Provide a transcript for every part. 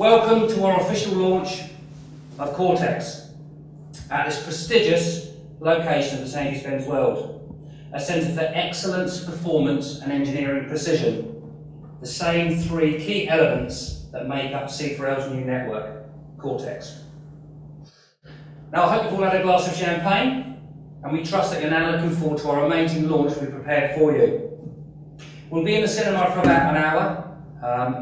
Welcome to our official launch of Cortex at this prestigious location of Mercedes-Benz World, a centre for excellence, performance and engineering precision, the same three key elements that make up C4L's new network, Cortex. Now I hope you've all had a glass of champagne, and we trust that you're now looking forward to our amazing launch we've prepared for you. We'll be in the cinema for about an hour.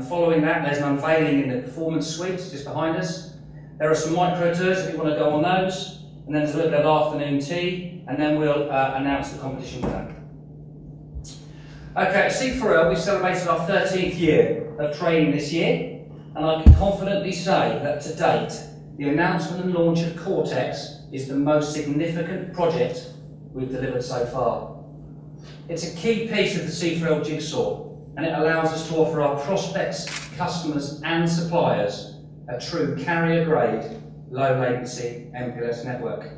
Following that, there's an unveiling in the performance suite just behind us. There are some micro tours if you want to go on those, and then there's a little bit of afternoon tea, and then we'll announce the competition winner. Okay, at C4L we've celebrated our 13th year of training this year, and I can confidently say that to date, the announcement and launch of Cortex is the most significant project we've delivered so far. It's a key piece of the C4L jigsaw, and it allows us to offer our prospects, customers and suppliers a true carrier-grade, low-latency MPLS network.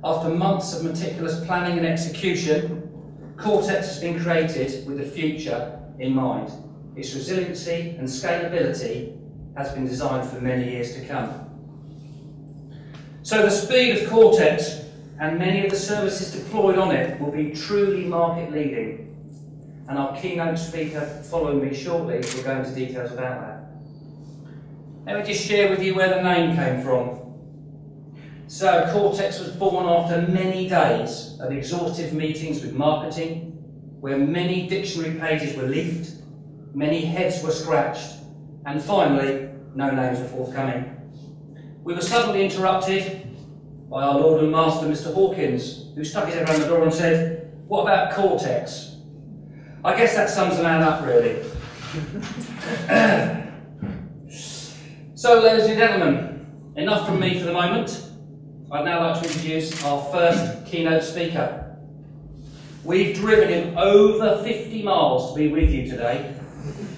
After months of meticulous planning and execution, Cortex has been created with the future in mind. Its resiliency and scalability has been designed for many years to come. So the speed of Cortex and many of the services deployed on it will be truly market-leading. And our keynote speaker following me shortly will go into details about that. Let me just share with you where the name came from. So Cortex was born after many days of exhaustive meetings with marketing, where many dictionary pages were leafed, many heads were scratched, and finally, no names were forthcoming. We were suddenly interrupted by our Lord and Master, Mr. Hawkins, who stuck his head around the door and said, "What about Cortex?" I guess that sums the man up, really. So, ladies and gentlemen, enough from me for the moment. I'd now like to introduce our first keynote speaker. We've driven him over 50 miles to be with you today.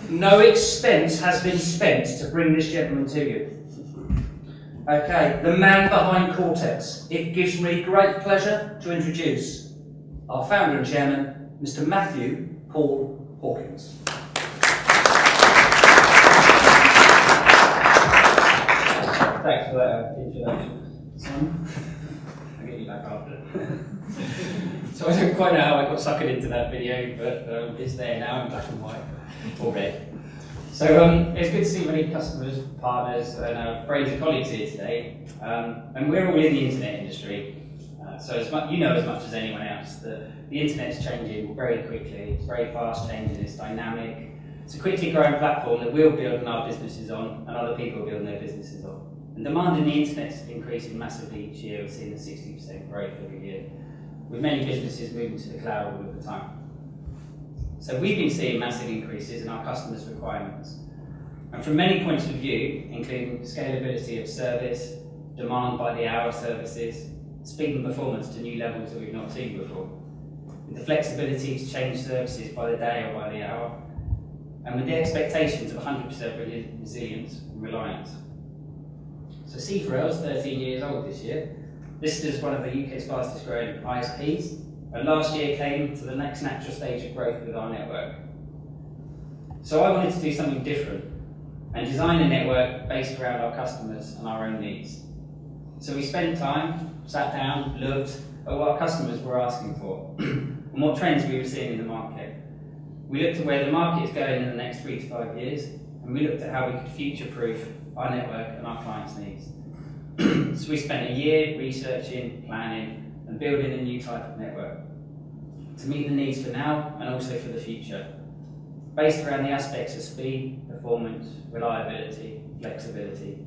No expense has been spent to bring this gentleman to you. Okay, the man behind Cortex. It gives me great pleasure to introduce our founder and chairman, Mr. Matthew Paul Hawkins. Thanks for that introduction, Simon. I'll get you back after. So I don't quite know how I got suckered into that video, but it's there now in black and white, or red. So it's good to see many customers, partners, and friends and colleagues here today. And we're all in the internet industry. So as much, you know as much as anyone else that the internet's changing very quickly. It's very fast changing, it's dynamic. It's a quickly growing platform that we're building our businesses on and other people are building their businesses on. And demand in the internet's increasing massively each year. We're seeing a 60% growth every year, with many businesses moving to the cloud all of the time. So we've been seeing massive increases in our customers' requirements. And from many points of view, including scalability of service, demand by the hour services, speed and performance to new levels that we've not seen before, with the flexibility to change services by the day or by the hour, and with the expectations of 100% resilience and reliance. So C4L is 13 years old this year, listed as one of the UK's fastest growing ISPs, and last year came to the next natural stage of growth with our network. So I wanted to do something different and design a network based around our customers and our own needs. So we spent time, sat down, looked at what our customers were asking for and what trends we were seeing in the market. We looked at where the market is going in the next 3 to 5 years, and we looked at how we could future-proof our network and our clients' needs. So we spent a year researching, planning and building a new type of network to meet the needs for now and also for the future, based around the aspects of speed, performance, reliability, flexibility,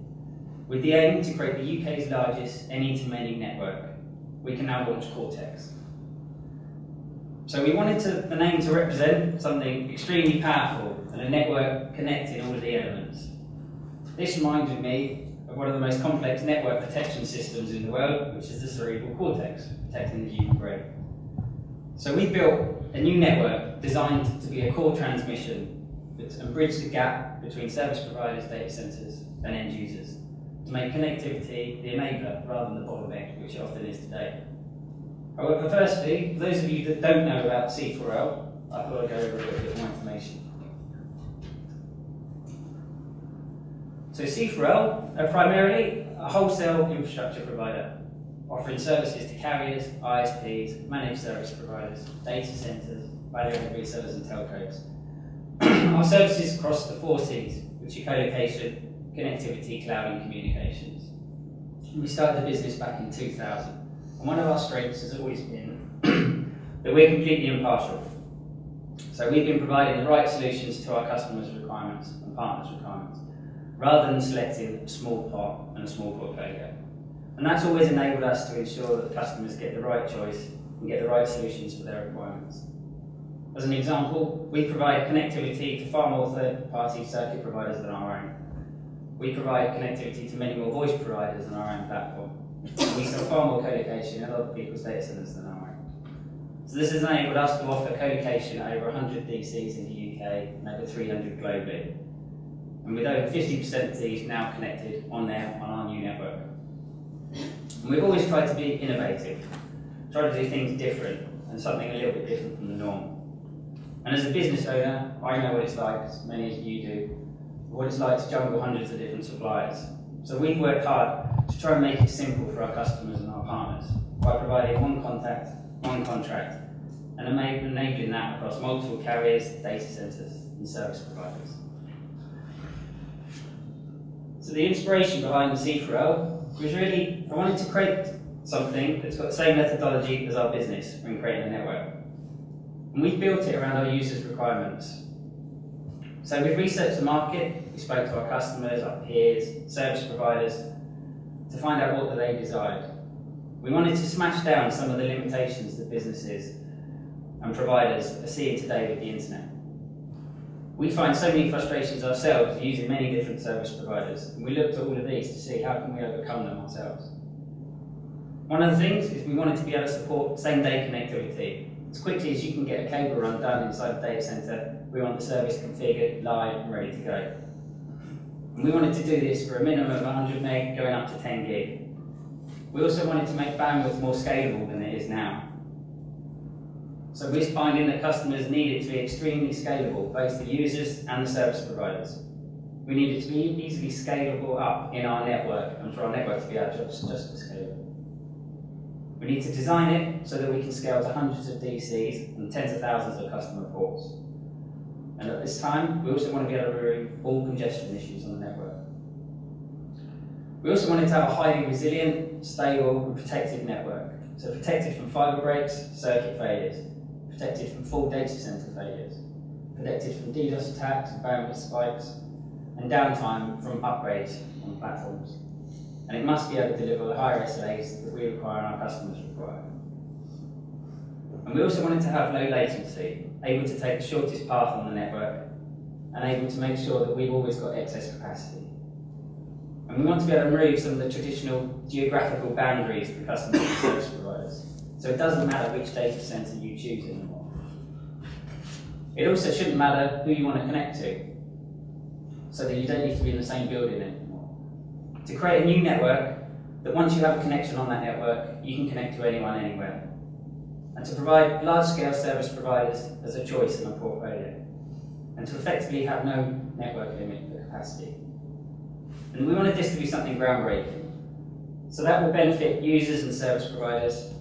with the aim to create the UK's largest any-to-many network. We can now launch Cortex. So we wanted the name to represent something extremely powerful and a network connecting all of the elements. This reminded me of one of the most complex network protection systems in the world, which is the cerebral cortex, protecting the human brain. So we built a new network designed to be a core transmission and bridge the gap between service providers, data centres and end users, to make connectivity the enabler rather than the bottleneck, which it often is today. However, firstly, for those of you that don't know about C4L, I thought I'd go over a little bit more information. So C4L are primarily a wholesale infrastructure provider, offering services to carriers, ISPs, managed service providers, data centers, value-added resellers and telcos. Our services across the 4 Cs, which are co-location, connectivity, cloud and communications. We started the business back in 2000, and one of our strengths has always been that we're completely impartial. So we've been providing the right solutions to our customers' requirements and partners' requirements, rather than selecting a small pot and a small portfolio. And that's always enabled us to ensure that the customers get the right choice and get the right solutions for their requirements. As an example, we provide connectivity to far more third-party circuit providers than our own. We provide connectivity to many more voice providers than our own platform. We sell far more co-location in other people's data centers than our own. So this has enabled us to offer co-location at over 100 DCs in the UK and over 300 globally. And with over 50% of these now connected on our new network. And we've always tried to be innovative, try to do things different and something a little bit different from the norm. And as a business owner, I know what it's like, as many of you do, what it's like to juggle hundreds of different suppliers. So we've worked hard to try and make it simple for our customers and our partners by providing one contact, one contract, and enabling that across multiple carriers, data centers, and service providers. So the inspiration behind the C4L was really, I wanted to create something that's got the same methodology as our business when creating a network. And we built it around our users' requirements. So we researched the market, we spoke to our customers, our peers, service providers, to find out what they desired. We wanted to smash down some of the limitations that businesses and providers are seeing today with the internet. We find so many frustrations ourselves using many different service providers, and we looked at all of these to see how can we overcome them ourselves. One of the things is we wanted to be able to support same-day connectivity. As quickly as you can get a cable run done inside the data center, we want the service configured, live, and ready to go. And we wanted to do this for a minimum of 100 meg going up to 10 gig. We also wanted to make bandwidth more scalable than it is now. So we're finding that customers need it to be extremely scalable, both the users and the service providers. We need it to be easily scalable up in our network, and for our network to be just as scalable. We need to design it so that we can scale to hundreds of DCs and tens of thousands of customer ports. And at this time, we also want to be able to remove all congestion issues on the network. We also wanted to have a highly resilient, stable, and protected network. So protected from fibre breaks, circuit failures, protected from full data center failures, protected from DDoS attacks and bandwidth spikes, and downtime from upgrades on platforms. And it must be able to deliver the higher SLAs that we require and our customers require. And we also wanted to have low latency, able to take the shortest path on the network, and able to make sure that we've always got excess capacity. And we want to be able to remove some of the traditional geographical boundaries for customers and service providers. So it doesn't matter which data center you choose anymore. It also shouldn't matter who you want to connect to, so that you don't need to be in the same building anymore. To create a new network, that once you have a connection on that network, you can connect to anyone, anywhere. And to provide large-scale service providers as a choice in a portfolio. And to effectively have no network limit for capacity. And we wanted this to be something groundbreaking. So that will benefit users and service providers,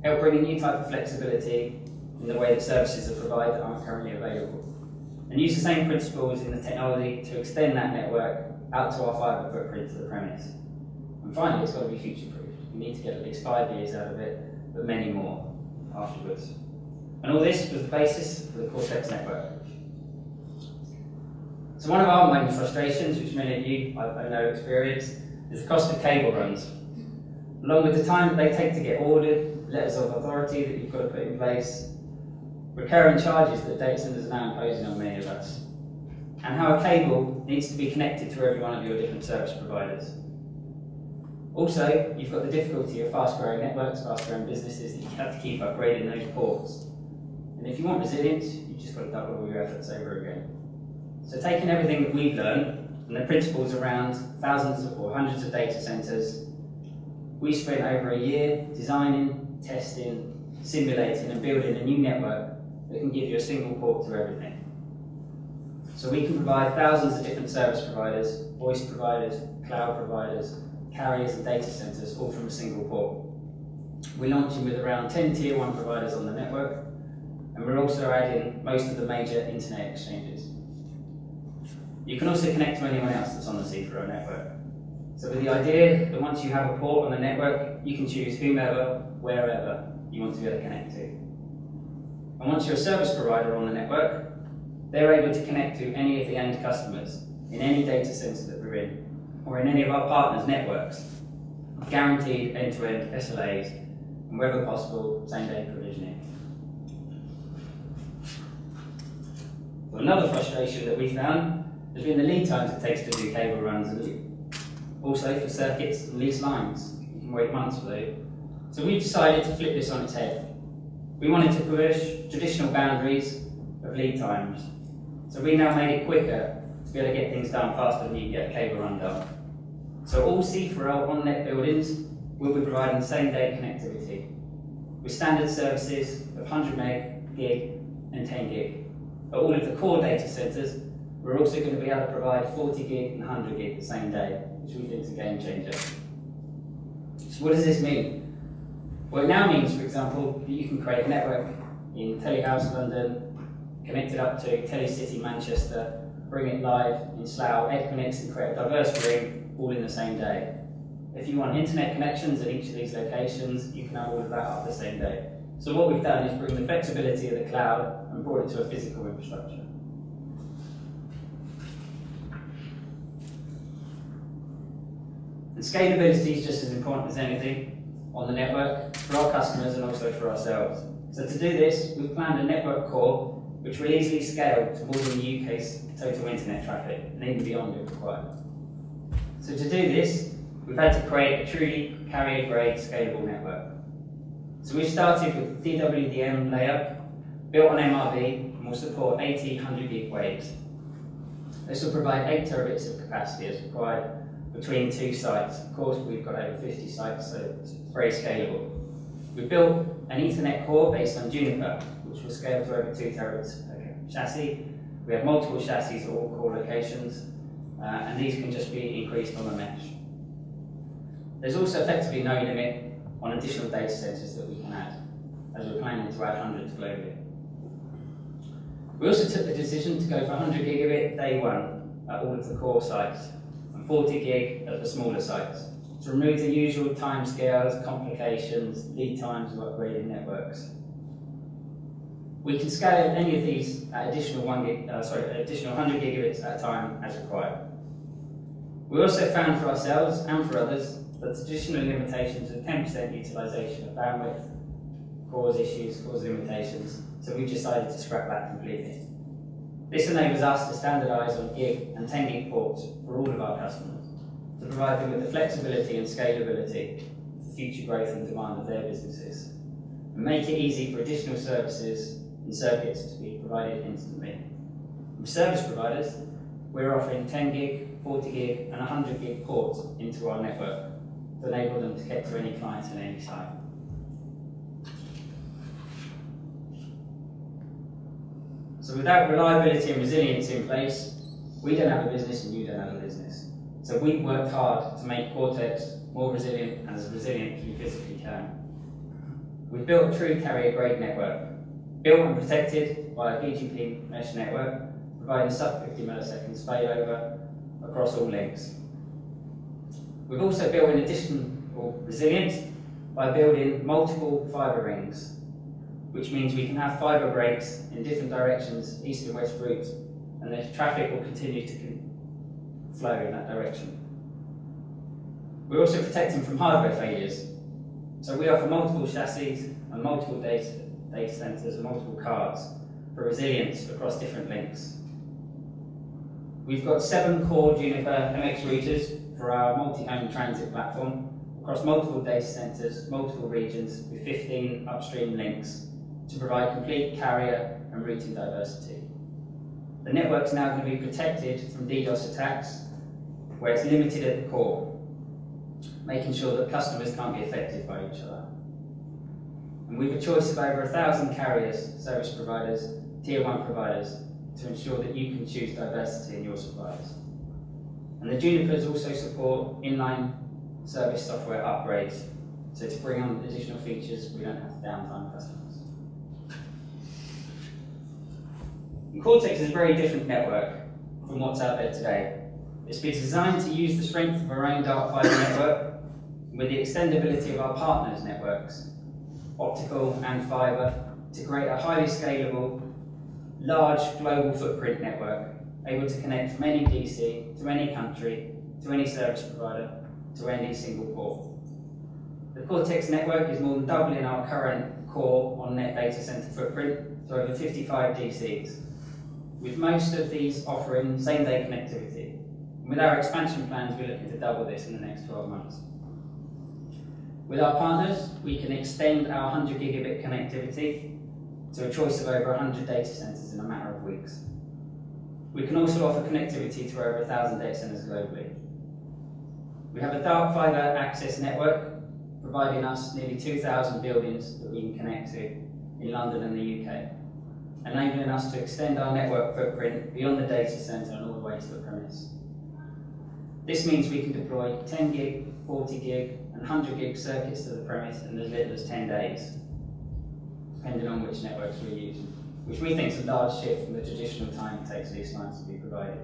help bring a new type of flexibility in the way that services are provided that aren't currently available. And use the same principles in the technology to extend that network out to our fibre footprint to the premise. And finally, it's got to be future-proof. We need to get at least 5 years out of it, but many more afterwards. And all this was the basis for the Cortex network. So one of our main frustrations, which many of you I know experience, is the cost of cable runs. Along with the time that they take to get ordered, letters of authority that you've got to put in place, recurring charges that data centers are now imposing on many of us, and how a cable needs to be connected to every one of your different service providers. Also, you've got the difficulty of fast-growing networks, fast-growing businesses that you have to keep upgrading those ports. And if you want resilience, you've just got to double all your efforts over again. So taking everything that we've learned, and the principles around thousands or hundreds of data centers, we spent over a year designing, testing, simulating and building a new network that can give you a single port to everything. So we can provide thousands of different service providers, voice providers, cloud providers, carriers and data centers, all from a single port. We're launching with around 10 tier 1 providers on the network, and we're also adding most of the major internet exchanges. You can also connect to anyone else that's on the C4O network. So with the idea that once you have a port on the network, you can choose whomever, wherever you want to be able to connect to. And once you're a service provider on the network, they're able to connect to any of the end customers in any data center that we're in, or in any of our partners' networks. Guaranteed end-to-end SLAs, and wherever possible, same-day provisioning. Well, another frustration that we found has been the lead times it takes to do cable runs, and also for circuits and lease lines. You can wait months for those. So we decided to flip this on its head. We wanted to push traditional boundaries of lead times. So we now made it quicker to be able to get things done faster than you can get a cable run done. So all C4L on-net buildings will be providing same-day connectivity with standard services of 100 meg, gig, and 10 gig. At all of the core data centers, we're also going to be able to provide 40 gig and 100 gig the same day, which we think is a game changer. So what does this mean? Well, it now means, for example, that you can create a network in Telehouse London, connect it up to Telecity Manchester, bring it live in Slough, Equinix, and create a diverse ring all in the same day. If you want internet connections at each of these locations, you can have all of that up the same day. So what we've done is bring the flexibility of the cloud and brought it to a physical infrastructure. And scalability is just as important as anything on the network for our customers and also for ourselves. So to do this, we've planned a network core which will easily scale to more than the UK's total internet traffic, and even beyond if required. So to do this, we've had to create a truly carrier-grade scalable network. So we've started with DWDM layer, built on MRV, and will support 80 100 gig waves. This will provide 8 terabits of capacity as required between 2 sites. Of course, we've got over 50 sites, so it's very scalable. We built an Ethernet core based on Juniper, which will scale to over 2 terabits per chassis. We have multiple chassis at all core locations, and these can just be increased on the mesh. There's also effectively no limit on additional data centers that we can add, as we're planning to add hundreds globally. We also took the decision to go for 100 gigabit day one at all of the core sites, and 40 gig at the smaller sites, to remove the usual timescales, complications, lead times of upgrading networks. We can scale any of these at additional 100 gigabits at a time as required. We also found for ourselves and for others that traditional limitations of 10% utilisation of bandwidth cause issues, cause limitations, so we've decided to scrap that completely. This enables us to standardise on gig and 10 gig ports for all of our customers, to provide them with the flexibility and scalability for future growth and demand of their businesses, and make it easy for additional services and circuits to be provided instantly. For service providers, we're offering 10 gig, 40 gig and 100 gig ports into our network to enable them to get to any client at any site. So without reliability and resilience in place, we don't have a business and you don't have a business. So we've worked hard to make Cortex more resilient and as resilient as we physically can. We've built a true carrier-grade network, built and protected by a BGP mesh network, providing sub 50 milliseconds failover across all links. We've also built in additional resilience by building multiple fibre rings, which means we can have fibre breaks in different directions, east and west routes, and the traffic will continue to flow in that direction. We're also protecting from hardware failures. So we offer multiple chassis and multiple data centers and multiple cards for resilience across different links. We've got 7 core Juniper MX routers for our multi-home transit platform across multiple data centers, multiple regions with 15 upstream links to provide complete carrier and routing diversity. The network's now going to be protected from DDoS attacks where it's limited at the core, making sure that customers can't be affected by each other. And we have a choice of over 1,000 carriers, service providers, tier 1 providers, to ensure that you can choose diversity in your suppliers. And the Junipers also support inline service software upgrades, so to bring on additional features, we don't have to downtime customers. And Cortex is a very different network from what's out there today. It's been designed to use the strength of our own dark fibre network with the extendability of our partners' networks, optical and fibre, to create a highly scalable, large global footprint network, able to connect from any DC to any country, to any service provider, to any single port. The Cortex network is more than doubling our current core on-net data centre footprint to over 55 DCs, with most of these offering same-day connectivity. And with our expansion plans, we're looking to double this in the next 12 months. With our partners, we can extend our 100 gigabit connectivity to a choice of over 100 data centres in a matter of weeks. We can also offer connectivity to over 1,000 data centres globally. We have a dark fibre access network, providing us nearly 2,000 buildings that we can connect to in London and the UK, enabling us to extend our network footprint beyond the data centre and all the way to the premise. This means we can deploy 10 gig, 40 gig and 100 gig circuits to the premise in as little as 10 days, depending on which networks we're using, which we think is a large shift from the traditional time it takes these lines to be provided.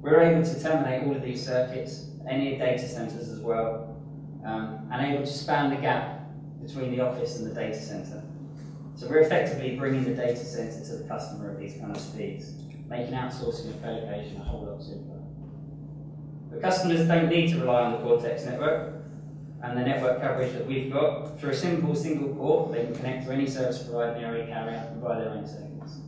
We're able to terminate all of these circuits, any data centres as well, and able to span the gap between the office and the data centre. So we're effectively bringing the data centre to the customer at these kind of speeds, making outsourcing of co-location a whole lot simpler. But customers don't need to rely on the Cortex network and the network coverage that we've got. Through a simple single port, they can connect to any service provider in the area carrier and buy their own circuits.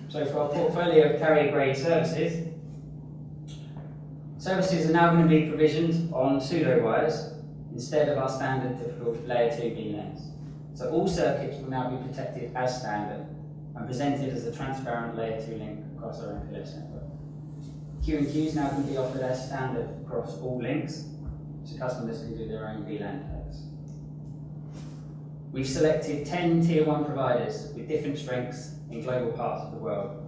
So for our portfolio of carrier-grade services are now going to be provisioned on pseudo wires instead of our standard typical layer 2 VLANs. So all circuits will now be protected as standard and presented as a transparent layer 2 link across our MPLS network. Q&Q is now going to be offered as standard across all links, so customers can do their own VLAN codes. We've selected 10 tier 1 providers with different strengths in global parts of the world,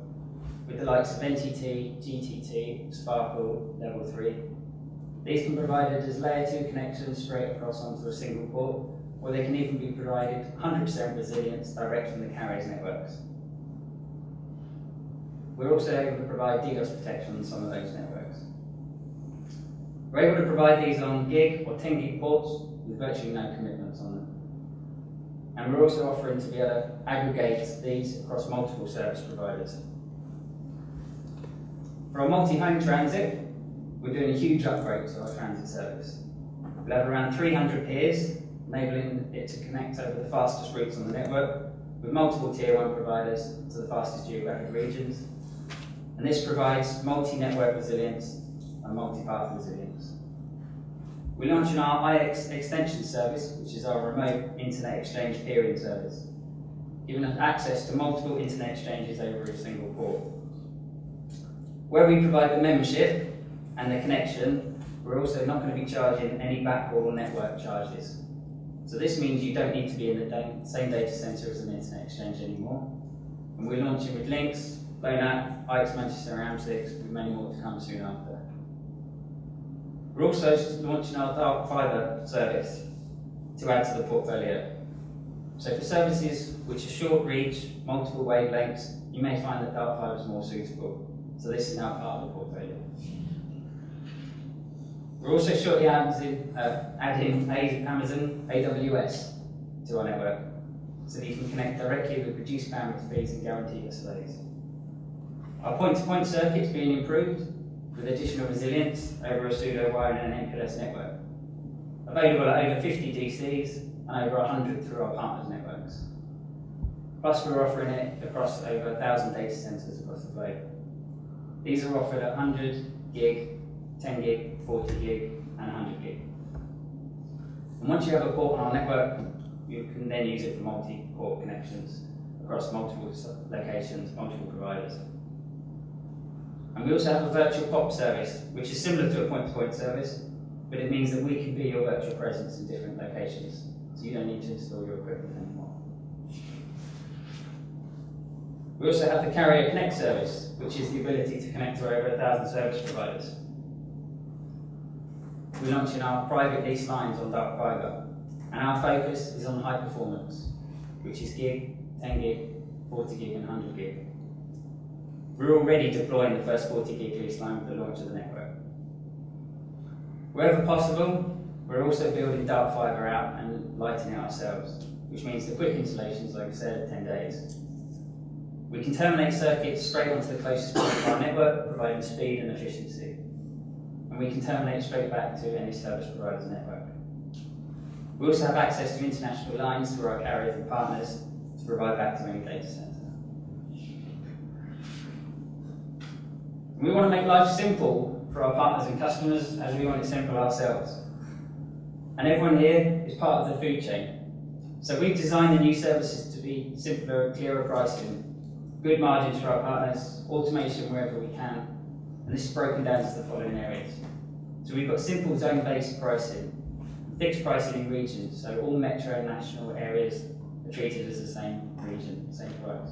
with the likes of NTT, GTT, Sparkle, Level 3. These can be provided as layer 2 connections straight across onto a single port, or they can even be provided 100% resilience direct from the carrier's networks. We're also able to provide DDoS protection on some of those networks. We're able to provide these on gig or 10 gig ports with virtually no commitments on them. And we're also offering to be able to aggregate these across multiple service providers. For our multi-home transit, we're doing a huge upgrade to our transit service. We'll have around 300 peers, enabling it to connect over the fastest routes on the network, with multiple tier 1 providers to the fastest geographic regions. And this provides multi-network resilience and multi-path resilience. We're launching our IX extension service, which is our remote internet exchange peering service, giving us access to multiple internet exchanges over a single port. Where we provide the membership and the connection, we're also not going to be charging any backhaul or network charges. So this means you don't need to be in the same data center as an internet exchange anymore. And we're launching with Links, Lonat, IX Manchester and AM6, with many more to come soon after. We're also launching our dark fibre service to add to the portfolio. So for services which are short reach, multiple wavelengths, you may find that dark fibre is more suitable. So this is now part of the portfolio. We're also shortly adding Amazon AWS to our network, so that you can connect directly with reduced bandwidth speeds and guaranteed SLAs. Our point-to-point circuits being improved with additional resilience over a pseudo wire and an MPLS network. Available at over 50 DCs and over 100 through our partners' networks. Plus we're offering it across over 1,000 data centers across the globe. These are offered at 100 gig, 10 gig, 40 gig and 100 gig. And once you have a port on our network, you can then use it for multi-port connections across multiple locations, multiple providers. And we also have a virtual POP service, which is similar to a point-to-point service, but it means that we can be your virtual presence in different locations. so you don't need to install your equipment anymore. We also have the Carrier Connect service, which is the ability to connect to over 1,000 service providers. We're launching our private lease lines on dark fibre, and our focus is on high performance, which is gig, 10 gig, 40 gig and 100 gig. We're already deploying the first 40 gig lease line with the launch of the network. Wherever possible, we're also building dark fibre out and lighting it ourselves, which means the quick installations, like I said, 10 days. We can terminate circuits straight onto the closest point of our network, providing speed and efficiency. And we can terminate straight back to any service provider's network. We also have access to international lines through our carriers and partners to provide back to any data center. We want to make life simple for our partners and customers as we want it simple ourselves. And everyone here is part of the food chain. So we've designed the new services to be simpler, clearer pricing, good margins for our partners, automation wherever we can, and this is broken down into the following areas. So we've got simple zone-based pricing, fixed pricing in regions, so all metro and national areas are treated as the same region, same price.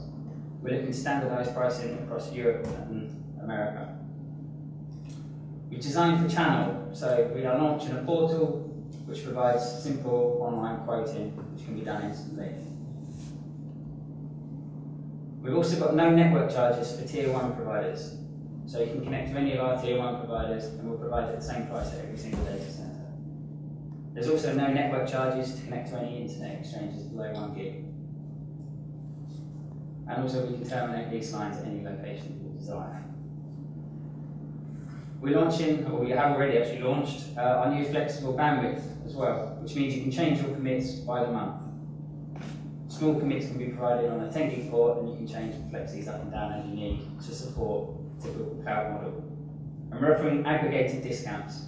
We're looking at standardised pricing across Europe and America. We've designed for channel, so we are launching a portal which provides simple online quoting, which can be done instantly. We've also got no network charges for Tier 1 providers, so you can connect to any of our Tier 1 providers and we'll provide at the same price at every single data center. There's also no network charges to connect to any internet exchanges below 1 gig. And also we can terminate lease lines at any location you desire. We're launching, or we have already actually launched, our new flexible bandwidth as well, which means you can change your commits by the month. Small commits can be provided on a 10 gig port, and you can change the flexies up and down as you need to support a typical cloud model. And we're offering aggregated discounts.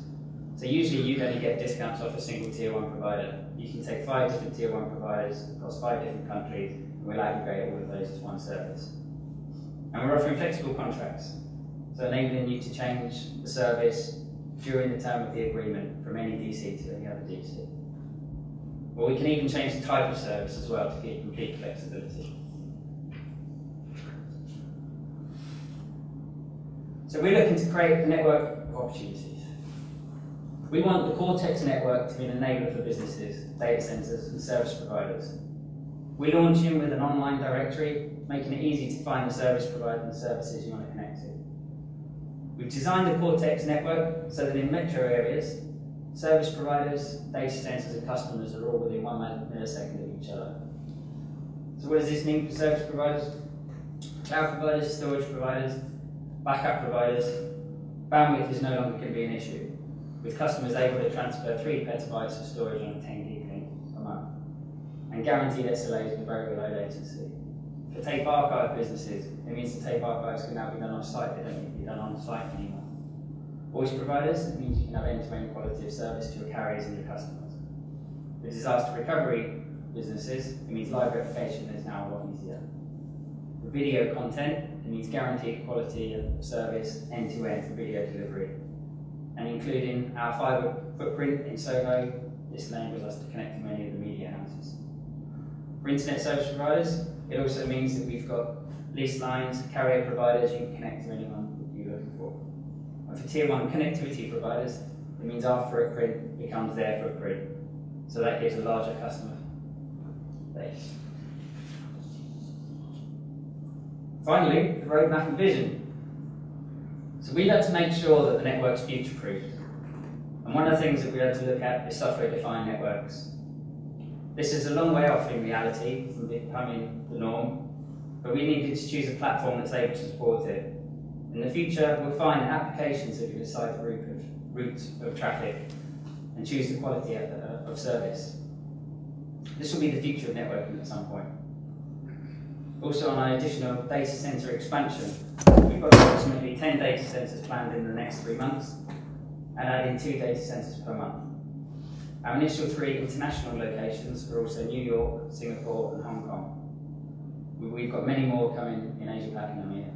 So usually you'd only get discounts off a single Tier 1 provider. You can take 5 different Tier 1 providers across 5 different countries, and we'll aggregate all of those as one service. And we're offering flexible contracts, so enabling you to change the service during the term of the agreement from any DC to any other DC. Or we can even change the type of service as well to give complete flexibility. So we're looking to create a network of opportunities. We want the Cortex network to be an enabler for businesses, data centers and service providers. We're launching with an online directory, making it easy to find the service provider and the services you want to connect to. We've designed the Cortex network so that in metro areas, service providers, data centers and customers are all within 1 millisecond of each other. So what does this mean for service providers? Cloud providers, storage providers, backup providers, bandwidth is no longer going to be an issue, with customers able to transfer 3 petabytes of storage on a 10 gig link a month, and guaranteed SLAs with very low latency. For tape archive businesses, it means the tape archives can now be done on site, they don't need to be done on site anymore. Voice providers, it means you can have end-to-end quality of service to your carriers and your customers. For disaster recovery businesses, it means live replication is now a lot easier. For video content, it means guaranteed quality of service end-to-end for video delivery. And including our fibre footprint in Soho, this enables us to connect to many of the media houses. For internet service providers, it also means that we've got lease lines, carrier providers, you can connect to anyone that you're looking for. And for Tier 1 connectivity providers, it means our footprint becomes their footprint. So that gives a larger customer base. Finally, the roadmap and vision. So we had to make sure that the network's future-proofed. And one of the things that we had to look at is software-defined networks. This is a long way off in reality from becoming the norm, but we needed to choose a platform that's able to support it. In the future, we'll find applications that can decide the route of traffic and choose the quality of service. This will be the future of networking at some point. Also, on our additional data center expansion, we've got approximately 10 data centers planned in the next 3 months, and adding 2 data centers per month. Our initial 3 international locations are also New York, Singapore, and Hong Kong. We've got many more coming in Asia Pac and EMEA.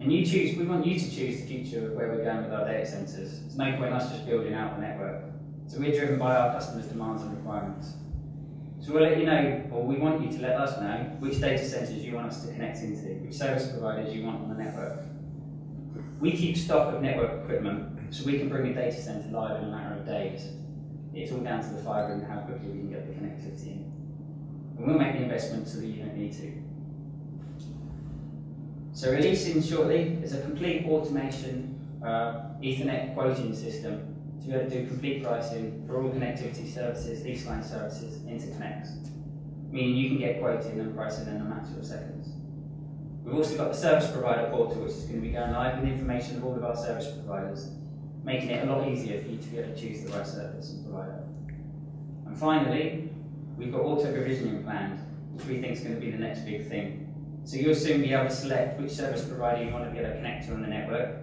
And we want you to choose the future of where we're going with our data centers. There's no point in us just building out the network. So we're driven by our customers' demands and requirements. So we'll let you know, or we want you to let us know, which data centers you want us to connect into, which service providers you want on the network. We keep stock of network equipment, so we can bring a data center live in a matter of days. It's all down to the fibre and how quickly we can get the connectivity in. And we'll make the investment so that you don't need to. So releasing shortly is a complete automation Ethernet quoting system to be able to do complete pricing for all connectivity services, lease line services, interconnects. Meaning you can get quoting and pricing in a matter of seconds. We've also got the service provider portal, which is going to be going live with information of all of our service providers, making it a lot easier for you to be able to choose the right service and provider. And finally, we've got auto provisioning planned, which we think is going to be the next big thing. So you'll soon be able to select which service provider you want to be able to connect to on the network.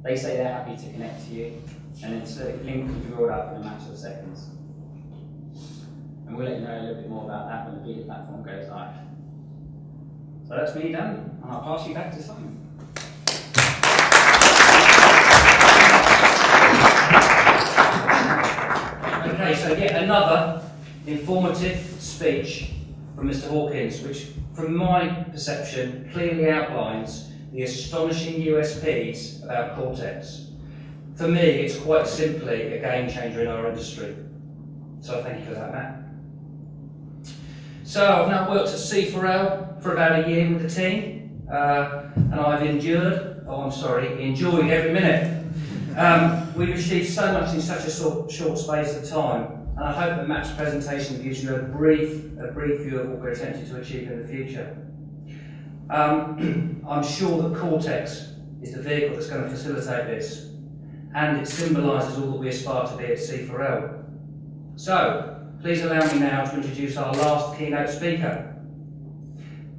They say they're happy to connect to you, and then the link will be rolled out in a matter of seconds. And we'll let you know a little bit more about that when the beta platform goes live. So that's me done, and I'll pass you back to Simon. Okay, so yet another informative speech from Mr. Hawkins, which, from my perception, clearly outlines the astonishing USPs about Cortex. For me, it's quite simply a game changer in our industry. So thank you for that, Matt. So I've now worked at C4L for about a year with the team, and I've enjoyed every minute. We've achieved so much in such a short space of time, and I hope that Matt's presentation gives you a brief view of what we're attempting to achieve in the future. I'm sure that Cortex is the vehicle that's going to facilitate this, and it symbolises all that we aspire to be at C4L. So, please allow me now to introduce our last keynote speaker,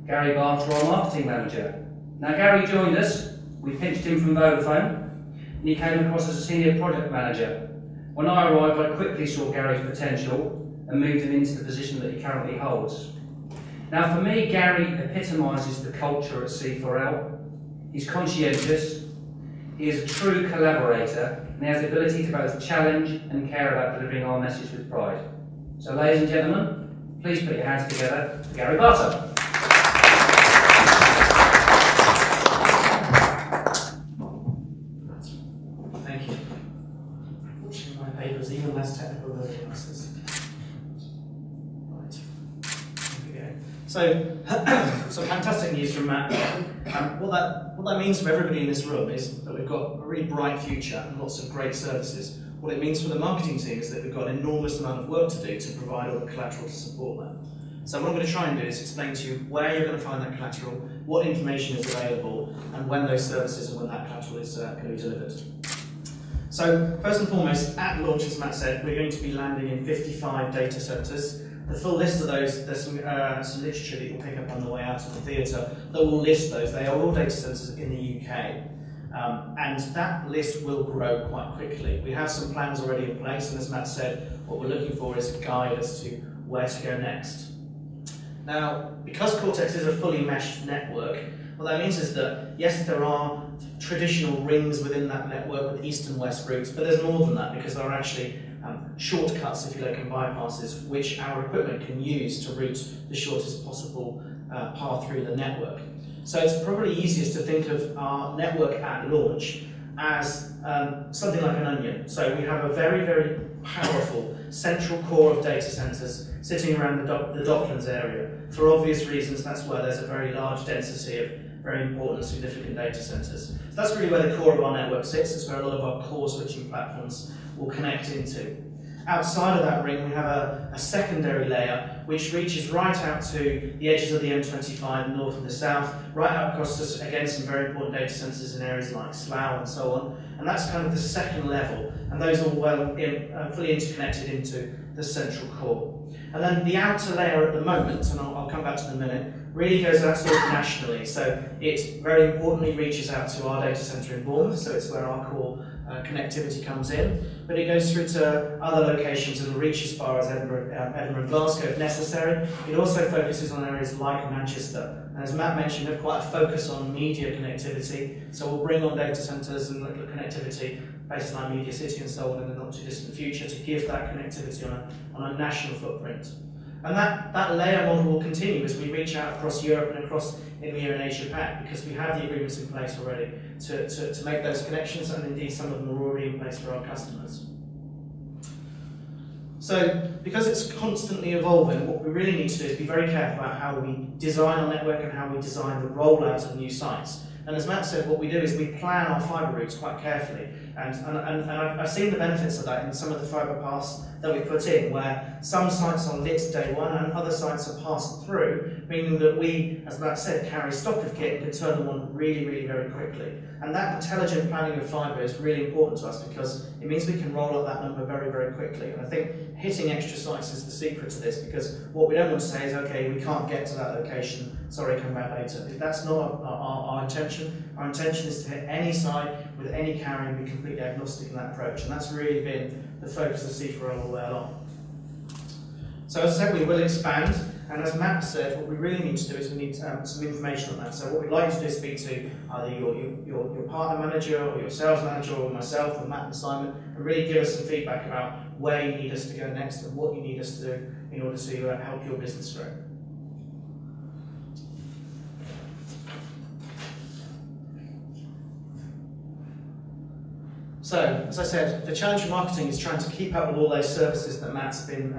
Gary Barter, our marketing manager. Now, Gary joined us. We pinched him from Vodafone, and he came across as a senior project manager. When I arrived, I quickly saw Gary's potential and moved him into the position that he currently holds. Now, for me, Gary epitomises the culture at C4L. He's conscientious, he is a true collaborator, and he has the ability to both challenge and care about delivering our message with pride. So, ladies and gentlemen, please put your hands together for Gary Barter. Thank you. Unfortunately, my paper is even less technical than the answers. Right. Here we go. So, some fantastic news from Matt. What that means for everybody in this room is that we've got a really bright future and lots of great services. What it means for the marketing team is that we've got an enormous amount of work to do to provide all the collateral to support that. So what I'm going to try and do is explain to you where you're going to find that collateral, what information is available, and when those services and when that collateral is going to be delivered. So first and foremost, at launch, as Matt said, we're going to be landing in 55 data centres. The full list of those, there's some literature that you'll pick up on the way out of the theatre that will list those. They are all data centres in the UK. And that list will grow quite quickly. We have some plans already in place, and as Matt said, what we're looking for is a guide as to where to go next. Now, because Cortex is a fully meshed network, what that means is that, yes, there are traditional rings within that network with east and west routes, but there's more than that because there are actually shortcuts, if you like, and bypasses, which our equipment can use to route the shortest possible path through the network. So it's probably easiest to think of our network at launch as something like an onion. So we have a very, very powerful central core of data centres sitting around the Docklands area. For obvious reasons, that's where there's a very large density of very important, significant data centres. So that's really where the core of our network sits. It's where a lot of our core switching platforms will connect into. Outside of that ring, we have a secondary layer which reaches right out to the edges of the M25, the north and the south, right out across to, again, some very important data centres in areas like Slough and so on. And that's kind of the second level, and those are fully interconnected into the central core. And then the outer layer at the moment, and I'll come back to in a minute, really goes out sort of nationally. So it very importantly reaches out to our data centre in Bournemouth, so it's where our core connectivity comes in, but it goes through to other locations and reach as far as Edinburgh and Glasgow if necessary. It also focuses on areas like Manchester. And as Matt mentioned, we have quite a focus on media connectivity, so we'll bring on data centres and local connectivity places like Media City and so on in the not too distant future, to give that connectivity on a national footprint. And that layer model will continue as we reach out across Europe and across EMEA and Asia Pac, because we have the agreements in place already to make those connections, and indeed some of them are already in place for our customers. So, because it's constantly evolving, what we really need to do is be very careful about how we design our network and how we design the rollout of new sites. And as Matt said, what we do is we plan our fibre routes quite carefully. And I've seen the benefits of that in some of the fibre paths that we put in, where some sites are lit day one and other sites are passed through, meaning that we, as Matt said, carry stock of kit and can turn them on really, really very quickly. And that intelligent planning of fibre is really important to us, because it means we can roll out that number very, very quickly. And I think hitting extra sites is the secret to this, because what we don't want to say is, okay, we can't get to that location, sorry, come back later. That's not our intention. Our intention is to hit any site with any carrier and be completely agnostic in that approach. And that's really been the focus of C4L all the way along. So as I said, we will expand. And as Matt said, what we really need to do is we need some information on that. So what we'd like to do is speak to either your partner manager or your sales manager or myself or Matt and Simon, and really give us some feedback about where you need us to go next and what you need us to do in order to help your business grow. So, as I said, the challenge of marketing is trying to keep up with all those services that Matt's been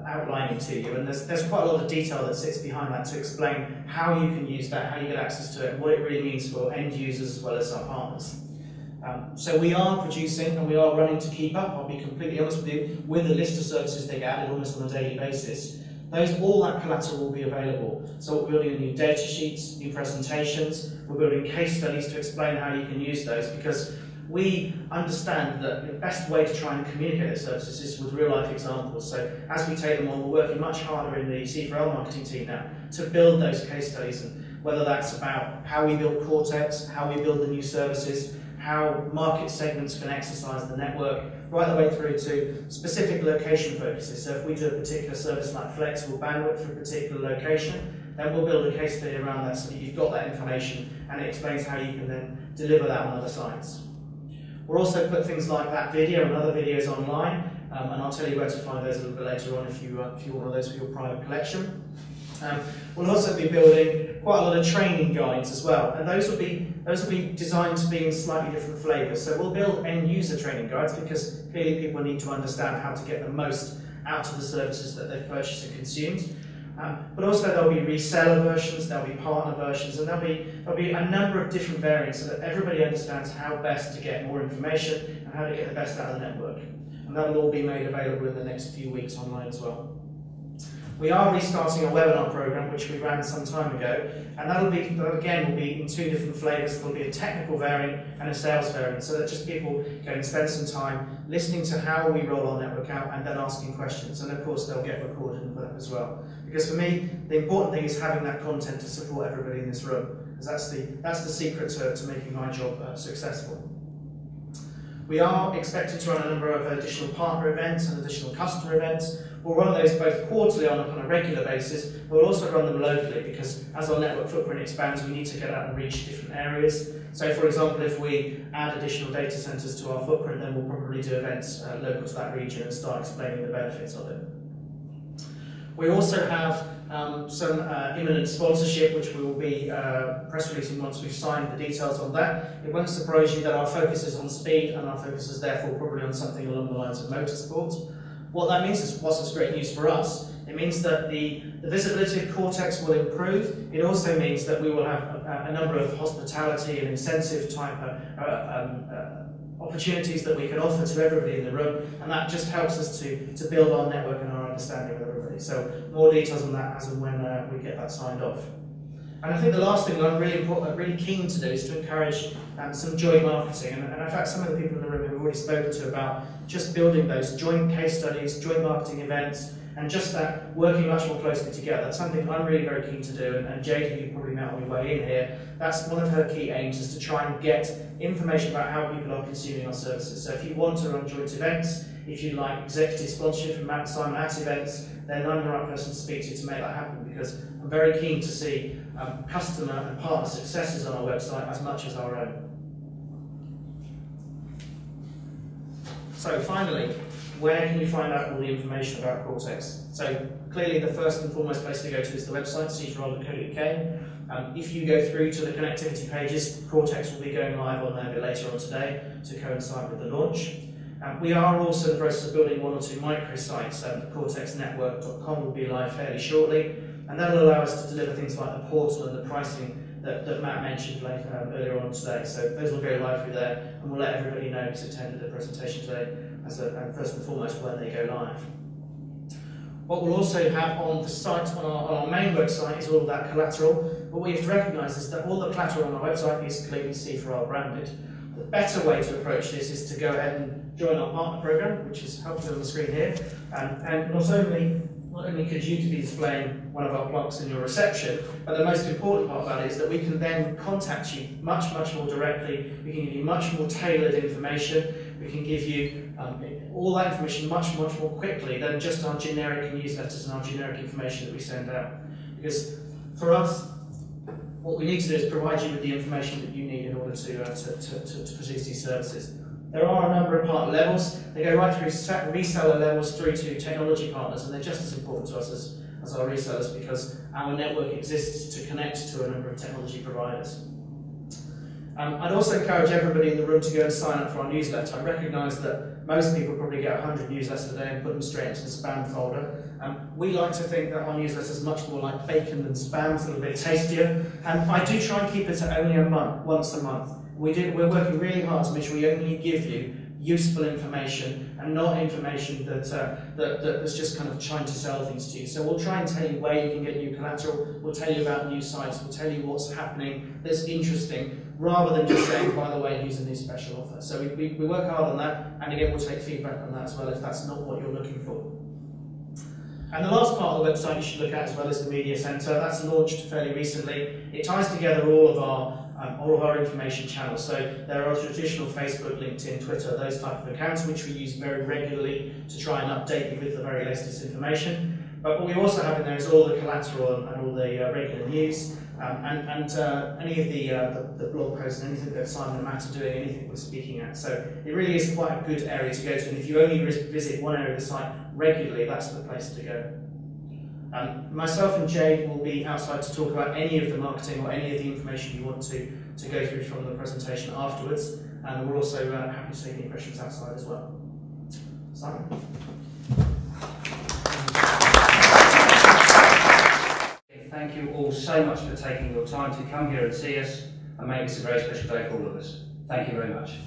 outlining to you, and there's quite a lot of detail that sits behind that to explain how you can use that, how you get access to it, and what it really means for end users as well as our partners. So we are producing and we are running to keep up, I'll be completely honest with you, with the list of services they get added almost on a daily basis. All that collateral will be available. So we're building new data sheets, new presentations, we're building case studies to explain how you can use those, because we understand that the best way to try and communicate those services is with real life examples. So as we take them on, we're working much harder in the C4L marketing team now to build those case studies, and whether that's about how we build Cortex, how we build the new services, how market segments can exercise the network, right the way through to specific location focuses. So if we do a particular service like flexible bandwidth for a particular location, then we'll build a case study around that so that you've got that information and it explains how you can then deliver that on other sites. We'll also put things like that video and other videos online, and I'll tell you where to find those a little bit later on if you want one of those for your private collection. We'll also be building quite a lot of training guides as well, and those will be designed to be in slightly different flavours. So we'll build end user training guides, because clearly people need to understand how to get the most out of the services that they've purchased and consumed. But also there'll be reseller versions, there'll be partner versions, and there'll be a number of different variants so that everybody understands how best to get more information and how to get the best out of the network. And that'll all be made available in the next few weeks online as well. We are restarting a webinar program which we ran some time ago, and that again will be in two different flavours. There'll be a technical variant and a sales variant, so that just people can spend some time listening to how we roll our network out and then asking questions. And of course they'll get recorded and put up as well. Because for me, the important thing is having that content to support everybody in this room, because that's the secret to making my job successful. We are expected to run a number of additional partner events and additional customer events. We'll run those both quarterly on a regular basis, but we'll also run them locally, because as our network footprint expands, we need to get out and reach different areas. So for example, if we add additional data centres to our footprint, then we'll probably do events local to that region and start explaining the benefits of it. We also have some imminent sponsorship, which we will be press releasing once we've signed the details on that. It won't surprise you that our focus is on speed, and our focus is therefore probably on something along the lines of motorsport. What that means is, whilst it's great news for us, it means that the visibility of Cortex will improve. It also means that we will have a number of hospitality and incentive type opportunities that we can offer to everybody in the room, and that just helps us to build our network and our understanding of everybody. So more details on that as and when we get that signed off. And I think the last thing that I'm really keen to do is to encourage some joint marketing. And in fact, some of the people in the room have already spoken to about just building those joint case studies, joint marketing events, and just that working much more closely together. That's something I'm really very keen to do. And Jade, who you probably met on your way in here, that's one of her key aims, is to try and get information about how people are consuming our services. So if you want to run joint events, if you like executive sponsorship from Matt and Simon at events, then I'm the right person to speak to make that happen, because I'm very keen to see customer and partner successes on our website as much as our own. So finally, where can you find out all the information about Cortex? So clearly the first and foremost place to go to is the website, c4roll.co.uk. If you go through to the connectivity pages, Cortex will be going live on there a bit later on today to coincide with the launch. We are also in the process of building 1 or 2 microsites. CortexNetwork.com will be live fairly shortly, and that will allow us to deliver things like the portal and the pricing that Matt mentioned earlier on today. So those will go live through there, and we'll let everybody know who's attended the presentation today, first and foremost, when they go live. What we'll also have on the site, on our main website, is all of that collateral. But what you have to recognise is that all the collateral on our website is clearly C4R branded. The better way to approach this is to go ahead and join our partner program, which is hopefully on the screen here. And not only could you be displaying one of our blocks in your reception, but the most important part about it is that we can then contact you much more directly. We can give you much more tailored information. We can give you all that information much more quickly than just our generic newsletters and our generic information that we send out. Because for us, what we need to do is provide you with the information that you need in order to produce these services. There are a number of partner levels. They go right through reseller levels through to technology partners, and they're just as important to us as our resellers, because our network exists to connect to a number of technology providers. I'd also encourage everybody in the room to go and sign up for our newsletter. I recognise that most people probably get 100 newsletters a day and put them straight into the spam folder. We like to think that our newsletter is much more like bacon than spam, it's a little bit tastier. And I do try and keep it to only once a month. We're working really hard to make sure we only give you useful information and not information that's just kind of trying to sell things to you. So we'll try and tell you where you can get new collateral, we'll tell you about new sites, we'll tell you what's happening that's interesting, rather than just saying, by the way, here's a new special offer. So we work hard on that, and again, we'll take feedback on that as well if that's not what you're looking for. And the last part of the website you should look at as well is the Media Centre. That's launched fairly recently. It ties together all of our information channels. So there are traditional Facebook, LinkedIn, Twitter, those type of accounts which we use very regularly to try and update you with the very latest information. But what we also have in there is all the collateral and all the regular news, and any of the blog posts and anything that Simon and Matt are doing, anything we're speaking at. So it really is quite a good area to go to, and if you only visit one area of the site regularly, that's the place to go. Myself and Jade will be outside to talk about any of the marketing or any of the information you want to go through from the presentation afterwards, and we're also happy to take any questions outside as well. Simon? Thank you all so much for taking your time to come here and see us and make this a very special day for all of us. Thank you very much.